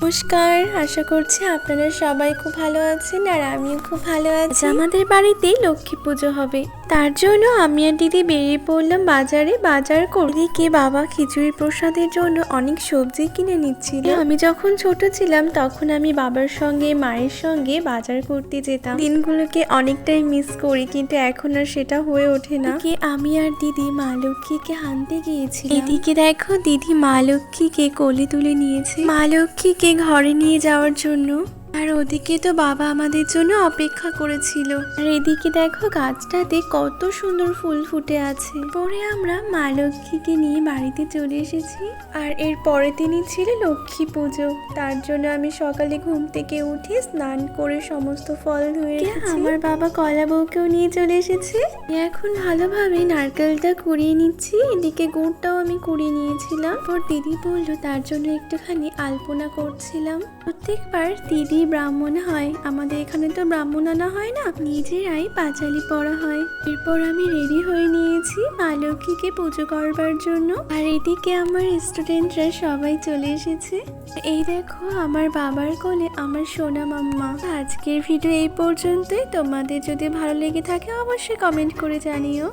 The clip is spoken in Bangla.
নমস্কার, আশা করছি আপনারা সবাই খুব ভালো আছেন আর আমিও খুব ভালো আছি। আমাদের বাড়িতে লক্ষ্মী পুজো হবে, তার জন্য আমি আর দিদি বেরিয়ে পড়লাম বাজারে বাজার করে। এদিকে বাবা খিচুড়ি প্রসাদের জন্য অনেক সবজি কিনে নিচ্ছিল। আমি যখন ছোট ছিলাম তখন আমি বাবার সঙ্গে মায়ের সঙ্গে বাজার করতে যেতাম। দিনগুলোকে অনেকটাই মিস করি, কিন্তু এখন আর সেটা হয়ে ওঠে না। আমি আর দিদি মা লক্ষ্মীকে আনতে গিয়েছি। এদিকে দেখো দিদি মা লক্ষ্মীকে কোলে তুলে নিয়েছে মা লক্ষ্মীকে ঘরে নিয়ে যাওয়ার জন্য। আর ওদিকে তো বাবা আমাদের জন্য অপেক্ষা করেছিল। আর এদিকে দেখো গাছটাতে কত সুন্দর ফুল ফুটে আছে। পরে আমরা মা লক্ষ্মীকে নিয়ে বাড়িতে চলে এসেছি। আর এর পরের দিনই ছিল লক্ষ্মী পুজো, তার জন্য আমি সকালে ঘুম থেকে উঠে স্নান করে সমস্ত ফল ধুয়ে রেখেছি। আমার বাবা কলা বউকেও নিয়ে চলে এসেছে। এখন ভালোভাবে নারকেলটা কুড়িয়ে নিচ্ছি, এদিকে গুড়টাও আমি কুড়িয়ে নিয়েছিলাম। পর দিদি বললো তার জন্য একটুখানি আলপনা করছিলাম। প্রত্যেকবার দিদি ব্রাহ্মণ হয়, আমাদের এখানে তো ব্রাহ্মণ আনা হয় না, নিজেরাই পাঁচালি পড়া হয়। এরপর আমি রেডি হয়ে নিয়েছি মা লক্ষ্মীকে পুজো করবার জন্য। আর এদিকে আমার স্টুডেন্টরা সবাই চলে এসেছে। এই দেখো আমার বাবার কোলে আমার সোনা মাম্মা। আজকের ভিডিও এই পর্যন্তই। তোমাদের যদি ভালো লেগে থাকে অবশ্যই কমেন্ট করে জানিও।